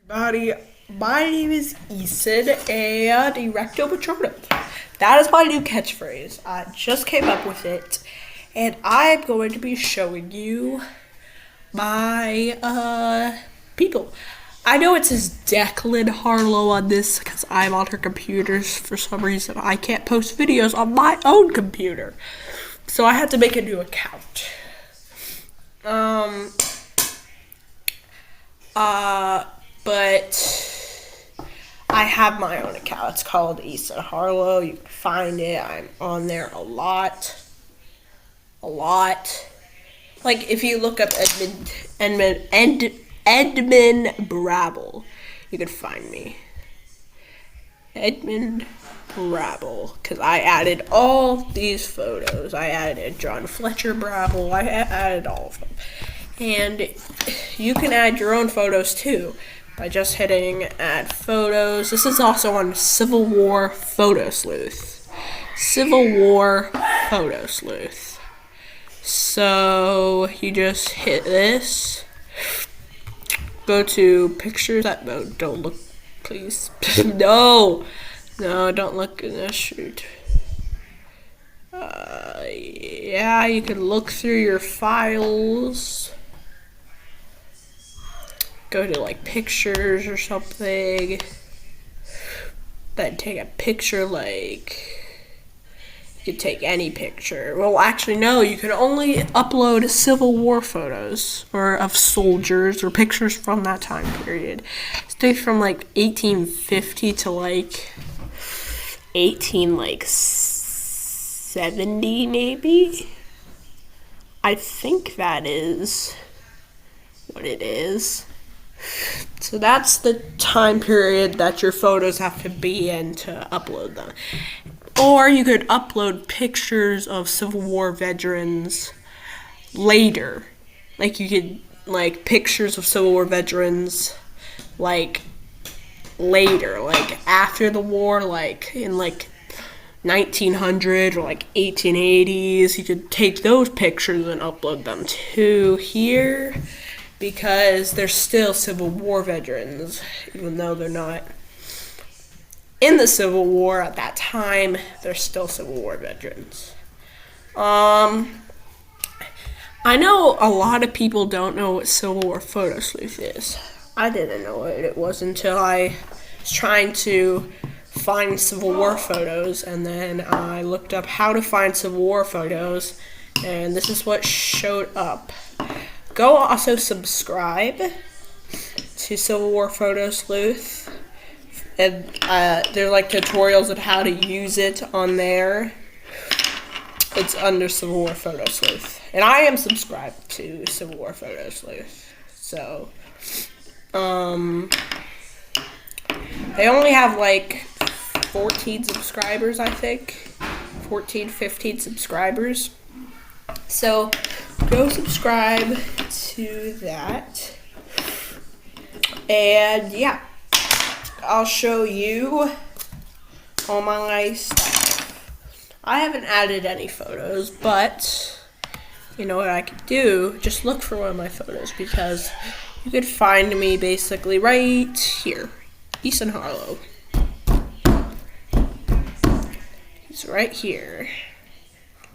Everybody, my name is Eason, and Erecto Patronum. That is my new catchphrase. I just came up with it, and I'm going to be showing you my people. I know it says Declan Harlow on this because I'm on her computers. For some reason, I can't post videos on my own computer, so I had to make a new account. But I have my own account. It's called Easton Harlow. You can find it. I'm on there a lot. Like if you look up Edmund Brabble, you could find me. Edmund Brabble, because I added all these photos. I added John Fletcher Brabble. I added all of them. And you can add your own photos too by just hitting add photos. This is also on Civil War Photo Sleuth. Civil War Photo Sleuth. So you just hit this. Go to pictures. No, don't look, please. No, don't look in this shoot. Yeah, you can look through your files. Go to like pictures or something. Then take a picture, like you can take any picture. Well, actually no, you can only upload Civil War photos or of soldiers or pictures from that time period. It's from like 1850 to like 1870 maybe. I think that is what it is. So that's the time period that your photos have to be in to upload them. Or you could upload pictures of Civil War veterans later. Like you could, like pictures of Civil War veterans, like later, like after the war, like in like 1900 or like 1880s. You could take those pictures and upload them to here. Because they're still Civil War veterans, even though they're not in the Civil War at that time, they're still Civil War veterans. I know a lot of people don't know what Civil War Photo Sleuth is. I didn't know what it was until I was trying to find Civil War photos, and then I looked up how to find Civil War photos, and this is what showed up. Go also subscribe to Civil War Photo Sleuth. And there's like tutorials of how to use it on there. It's under Civil War Photo Sleuth. And I am subscribed to Civil War Photo Sleuth. So, they only have like 14 subscribers, I think. 14, 15 subscribers. So, go subscribe to that. And yeah, I'll show you all my stuff. I haven't added any photos, but you know what I could do? Just look for one of my photos because you could find me basically right here. Easton Harlow. He's right here.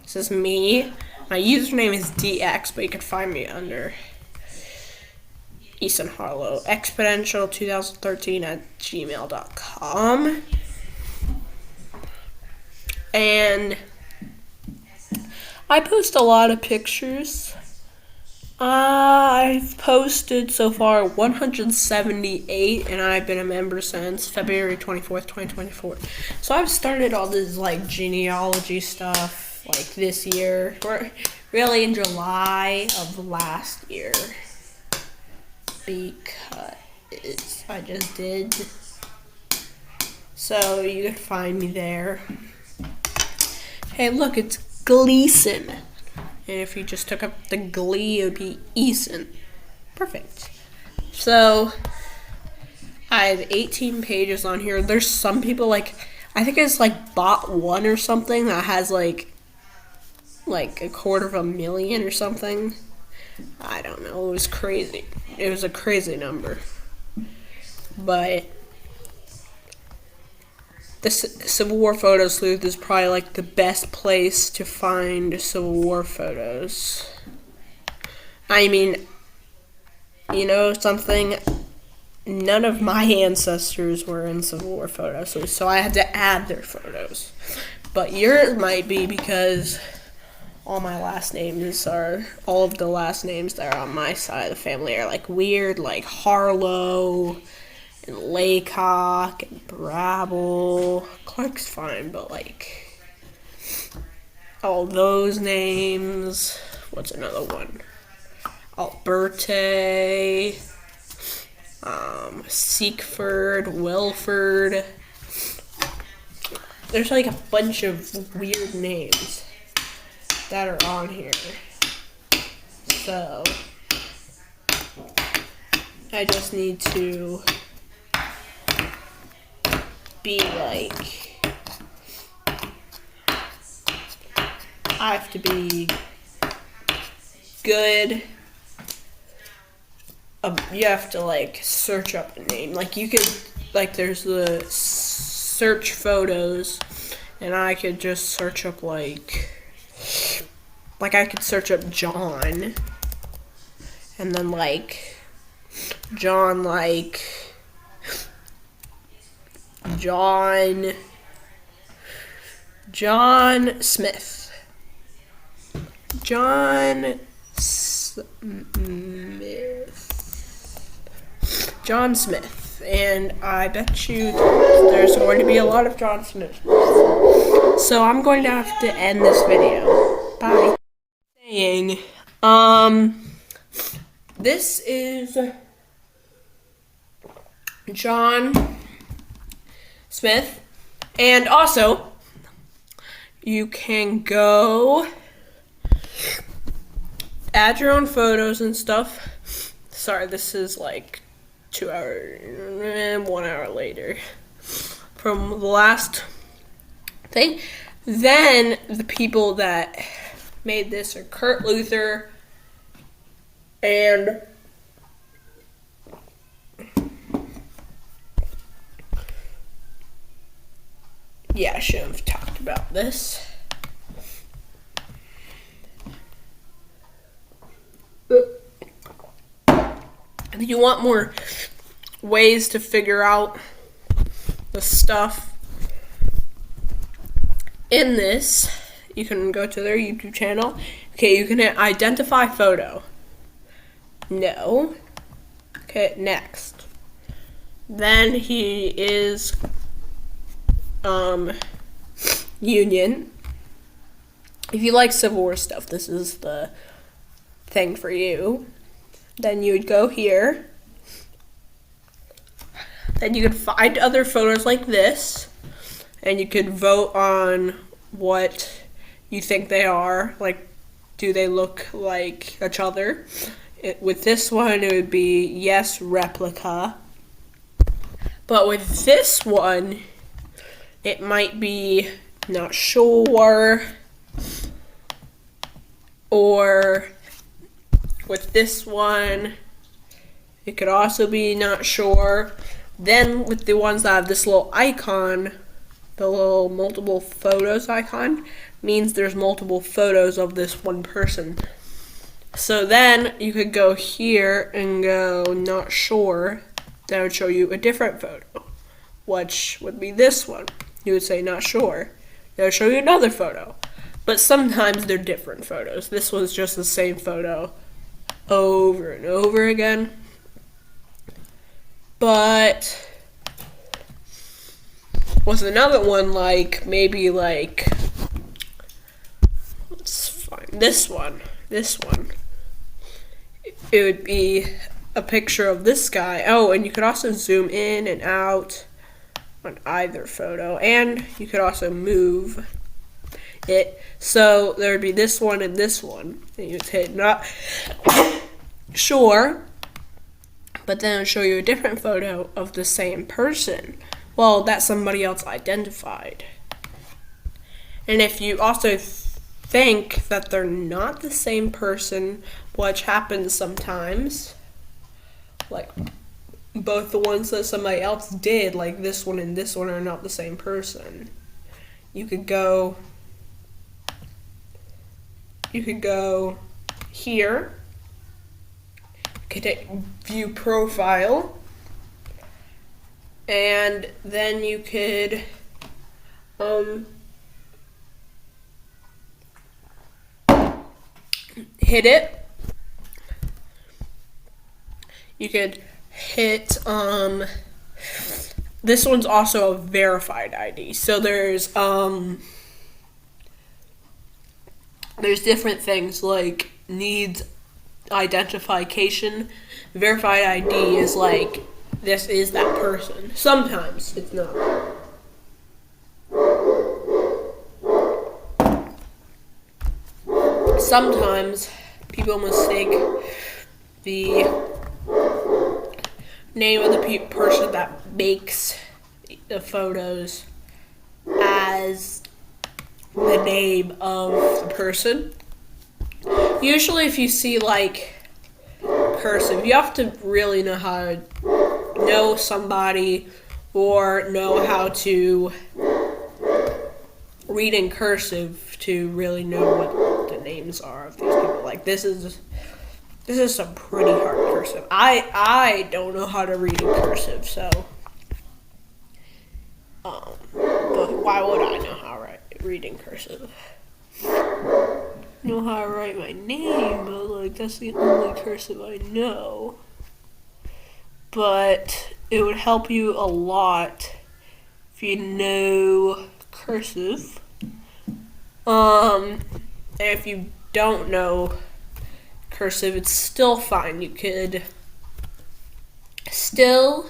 This is me. My username is DX, but you can find me under Easton Harlow. Exponential2013@gmail.com. And I post a lot of pictures. I've posted so far 178, and I've been a member since February 24th, 2024. So I've started all this like genealogy stuff like this year, or really in July of last year, because I just did. So you can find me there. Hey, look, it's Gleason. And if you just took up the Glee, it would be Eason. Perfect. So I have 18 pages on here. There's some people like, I think it's like bot one or something that has like 250,000 or something. I don't know. It was crazy. It was a crazy number. but the Civil War photo sleuth is probably like the best place to find Civil War photos. I mean, you know something? None of my ancestors were in Civil War photos, so I had to add their photos. But yours might be because all of the last names that are on my side of the family are like weird, like Harlow and Laycock and Brabble. Clark's fine, but like all those names. What's another one? Alberte, Seekford, Wilford. There's like a bunch of weird names that are on here. So I just need to be like, I have to be good. You have to like search up a name. Like you could, like there's the search photos, and I could just search up like I could search up John, and then like John Smith. John Smith, and I bet you there's going to be a lot of John Smith. So I'm going to have to end this video. Bye. This is John Smith, and also you can go add your own photos and stuff. Sorry, this is like 2 hours and 1 hour later from the last thing. Then the people that made this are Kurt Luther and I should have talked about this. If you want more ways to figure out the stuff in this, you can go to their YouTube channel. Okay, you can hit identify photo. No. Okay, next. Then he is Union. If you like Civil War stuff, this is the thing for you. Then you would go here. Then you could find other photos like this, and you could vote on what you think they are. Like, do they look like each other? With this one, it would be yes, replica. But with this one, it might be not sure. Or with this one, it could also be not sure. Then with the ones that have this little icon, the little multiple photos icon, means there's multiple photos of this one person. So then you could go here and go not sure. That would show you a different photo, which would be this one. You would say not sure. That would show you another photo. But sometimes they're different photos. This was just the same photo over and over again. But with another one, like maybe like, let's find this one. It would be a picture of this guy. Oh, and you could also zoom in and out on either photo, and you could also move it. So there would be this one and this one, and you would hit not sure, but then it'll show you a different photo of the same person. Well, that somebody else identified. And if you also think that they're not the same person, which happens sometimes, like both the ones that somebody else did, like this one and this one, are not the same person. You could go here, you could hit view profile, and then you could hit it. You could hit this one's also a verified ID. So there's different things like needs identification. Verified ID is like, this is that person. Sometimes it's not. Sometimes people mistake the name of the person that makes the photos as the name of the person. Usually if you see like cursive, you have to really know how to know somebody or know how to read in cursive to really know what the names are of these people. Like this is some pretty hard cursive. I don't know how to read in cursive, so but why would I know how to read in cursive? Know how to write my name, but like that's the only cursive I know. But it would help you a lot if you know cursive. And if you don't know cursive, it's still fine. You could still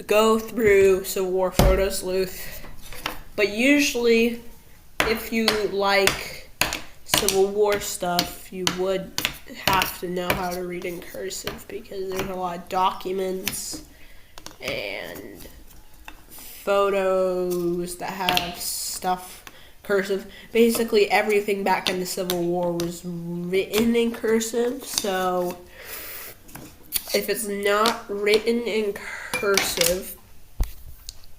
go through Civil War photo sleuth, but usually if you like Civil War stuff, you would have to know how to read in cursive because there's a lot of documents and photos that have stuff cursive. Basically everything back in the Civil War was written in cursive, so if it's not written in cursive,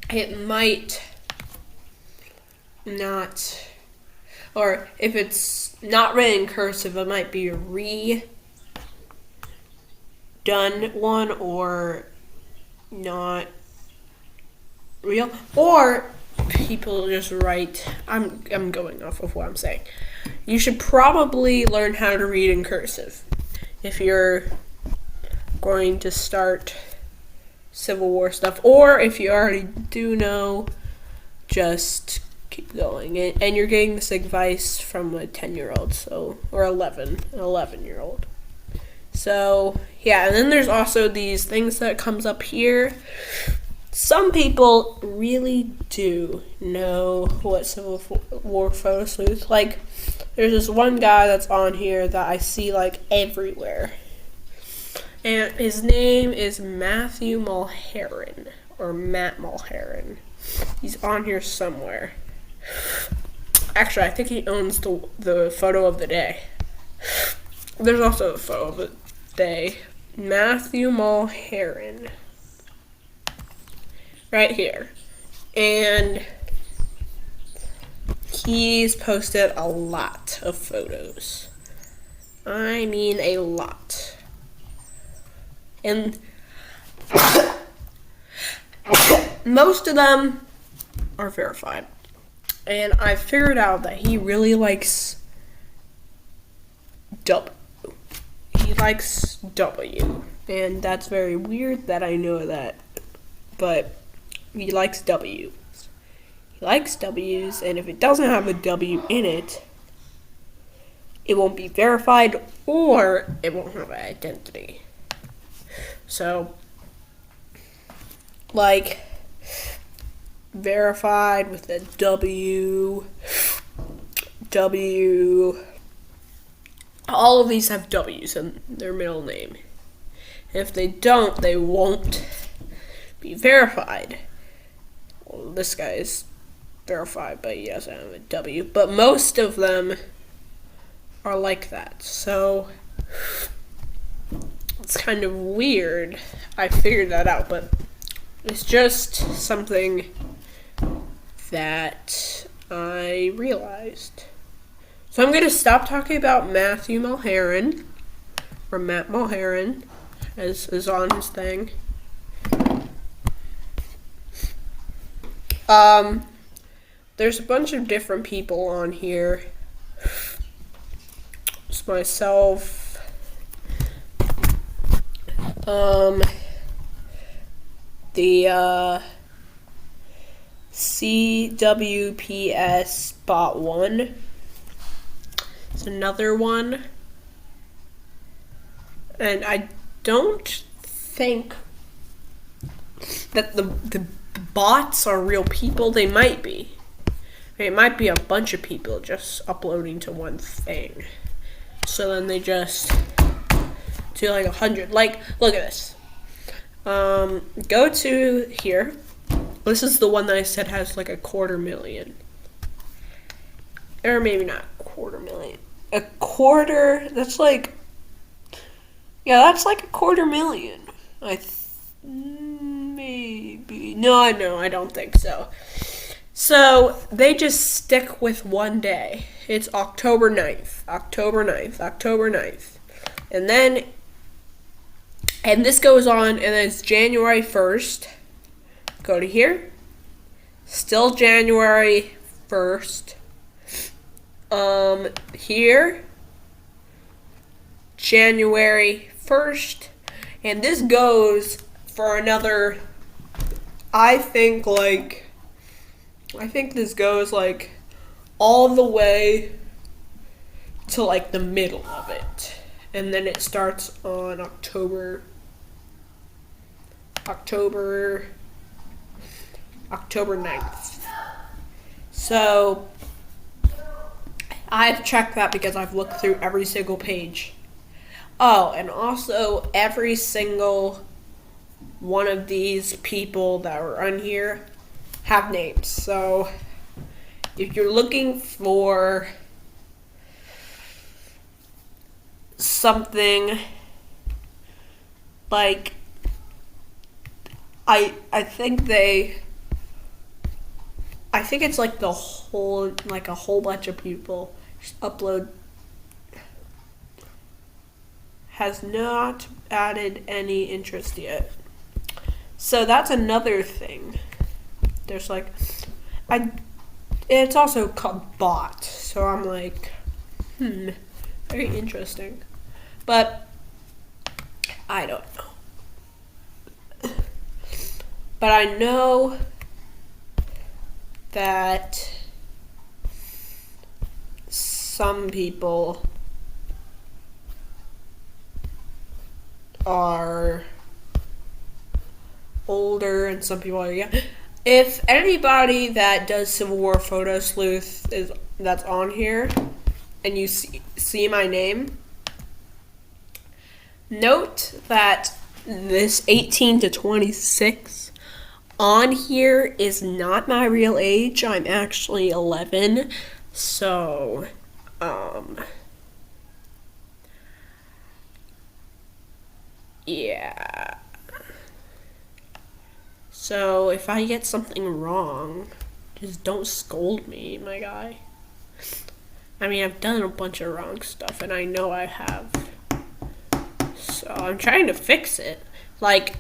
it might not, or if it's not written in cursive, it might be a redone one or not real, or people just write. I'm going off of what I'm saying. You should probably learn how to read in cursive if you're going to start Civil War stuff, or if you already do know, just keep going. And you're getting this advice from a 10-year-old, so, or an 11-year-old. So yeah, and then there's also these things that comes up here. Some people really do know what Civil War photo sleuth. Like, there's this one guy that's on here that I see like everywhere, and his name is Matthew Mulheron, or Matt Mulheron. He's on here somewhere. Actually, I think he owns the photo of the day. There's also a photo of the day. Matthew Mulheron. Right here. And he's posted a lot of photos. I mean a lot. And most of them are verified. And I figured out that he really likes W. He likes W. And that's very weird that I know that. But he likes W's. He likes W's, and if it doesn't have a W in it, it won't be verified, or it won't have an identity. So, like, verified with a W, all of these have W's in their middle name. And if they don't, they won't be verified. Well, this guy is verified, but he doesn't have a W. But most of them are like that. So it's kind of weird. I figured that out, but it's just something that I realized. So I'm going to stop talking about Matthew Mulheron, or Matt Mulheron, as is on his thing. There's a bunch of different people on here. It's myself. The CWPS Bot 1. It's another one. And I don't think that the bots are real people. They might be. It might be a bunch of people just uploading to one thing. So then they just do like 100. Like, look at this. Go to here. This is the one that I said has like 250,000. Or maybe not 250,000. A quarter, that's like, yeah, that's like 250,000. Maybe. No, I don't think so. So they just stick with one day. It's October 9th. And this goes on, and then it's January 1st. Go to here. Still January 1st. Here. January 1st. And this goes for another, I think this goes like all the way to like the middle of it. And then it starts on October 9th. So I've checked that because I've looked through every single page. Oh, and also every single one of these people that are on here have names. So if you're looking for something like, I think it's like a whole bunch of people just upload. Has not added any interest yet. So that's another thing. There's like, it's also called bot. So I'm like, very interesting. But I don't know. But I know that some people are older and some people are young. If anybody that does Civil War Photo Sleuth that's on here and you see my name, note that this 18 to 26 on here is not my real age. I'm actually 11. So, yeah. So, if I get something wrong, just don't scold me, my guy. I mean, I've done a bunch of wrong stuff, and I know I have. So, I'm trying to fix it. Like,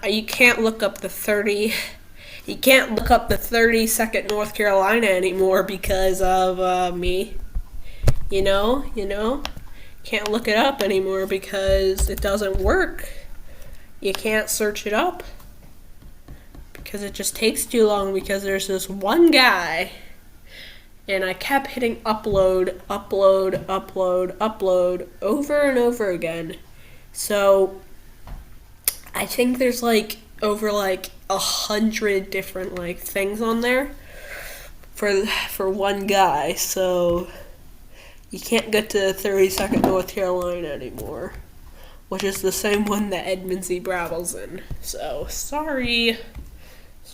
you can't look up the 32nd North Carolina anymore because of me. You know? Can't look it up anymore because it doesn't work. You can't search it up because it just takes too long because there's this one guy and I kept hitting upload over and over again. So I think there's like over like 100 different like things on there for one guy. So you can't get to 32nd North Carolina anymore, which is the same one that Edmund Z. Brabble's in. So sorry,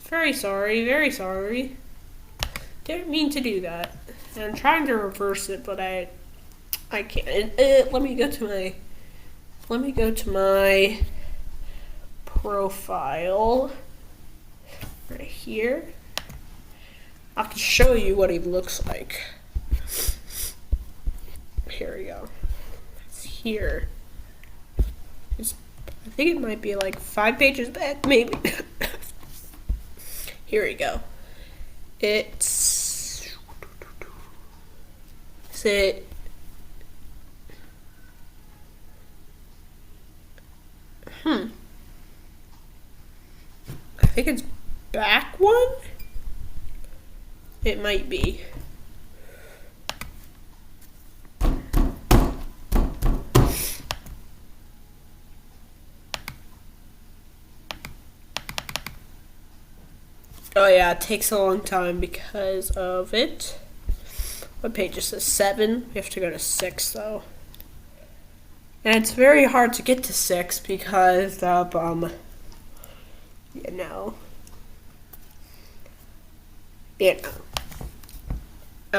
very sorry. Didn't mean to do that. And I'm trying to reverse it, but I can't. Let me go to let me go to my profile right here. I can show you what he looks like. Here we go. It's here. I think it might be like 5 pages back, maybe. Here we go. It's it. I think it's back one. It might be. Oh yeah, it takes a long time because of it. What page is this? 7? We have to go to 6 though. And it's very hard to get to 6 because of, of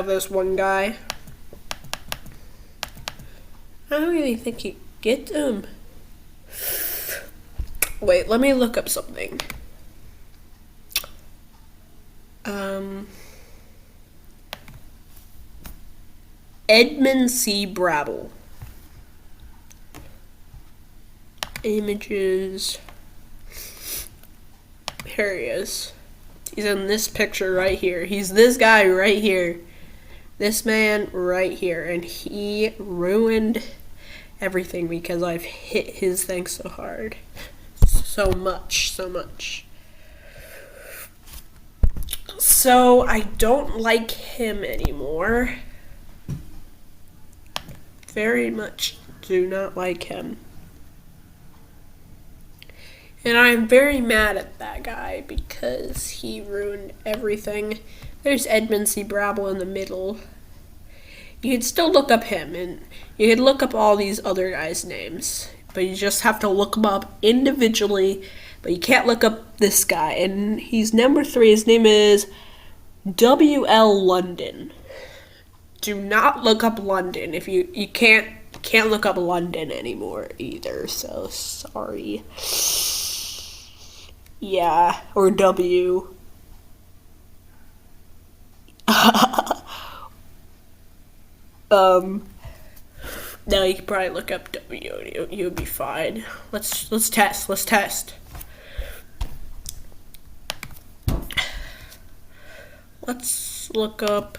this one guy. I don't really think you get them. Wait, let me look up something. Edmund C. Brabble. Images. Here he is. He's in this picture right here. He's this guy right here. This man right here. And he ruined everything because I've hit his thing so hard. So much. So I don't like him anymore. Very much do not like him. And I'm very mad at that guy because he ruined everything. There's Edmund C. Brabble in the middle. You can still look up him, and you can look up all these other guys' names. But you just have to look them up individually. But you can't look up this guy. And he's number 3. His name is W.L. London. Do not look up London. If you can't look up London anymore either. So sorry. Yeah, or W. No, you can probably look up W. You'll be fine. Let's test. Let's look up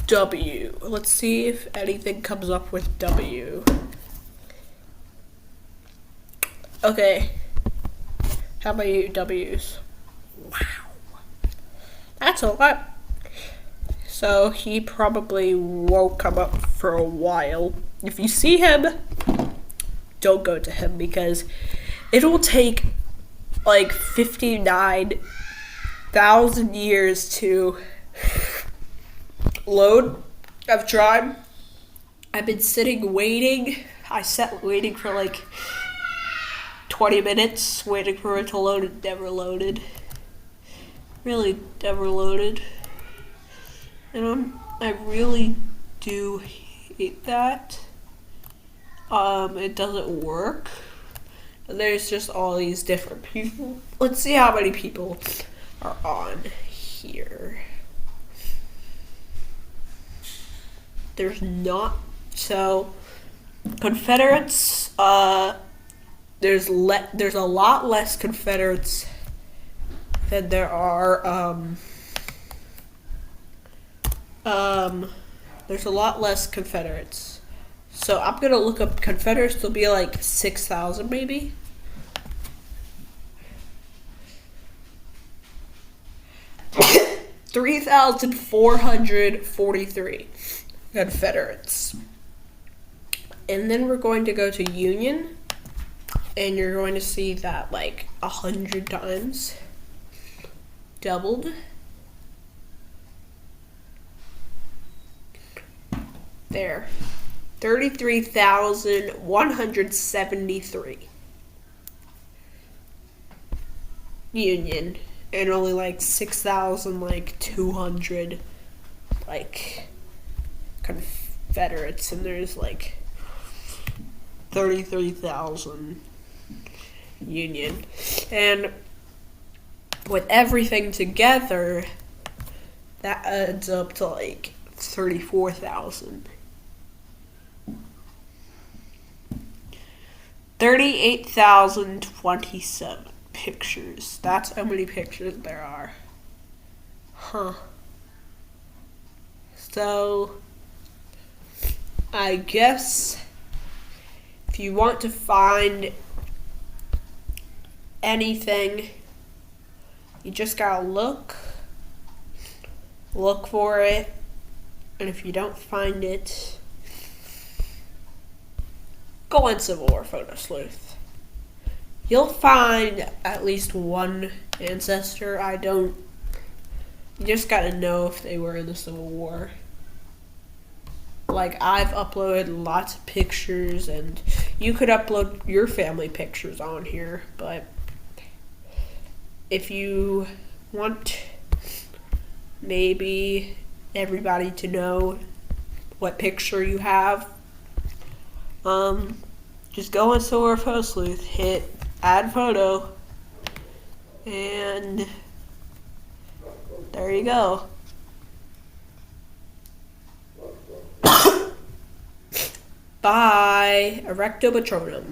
W. Let's see if anything comes up with W. Okay. How about you, W's? Wow. That's a lot. So he probably won't come up for a while. If you see him, don't go to him because it'll take like 59,000 years to load. I've tried. I've been sitting waiting. I sat waiting for like 20 minutes, waiting for it to load. It never loaded. Really never loaded. And I really do hate that. It doesn't work. And there's just all these different people. Let's see how many people are on here. There's not. So Confederates, there's a lot less Confederates than there are there's a lot less Confederates. So I'm gonna look up Confederates. There'll be like 6,000 maybe. $3,443 Confederates. And then we're going to go to Union, and you're going to see that like 100 times doubled. There. 33,173 Union, and only like 6,200 like Confederates, and there's like 33,000 union. And with everything together, that adds up to like 34,000. 38,027 pictures. That's how many pictures there are. Huh. So, I guess if you want to find anything, you just gotta look for it, and if you don't find it, go on Civil War Photo Sleuth. You'll find at least one ancestor. You just gotta know if they were in the Civil War. Like, I've uploaded lots of pictures, and you could upload your family pictures on here, but if you want maybe everybody to know what picture you have, just go on Silver Photo Sleuth, hit add photo, and there you go. Bye. Erecto Patronum.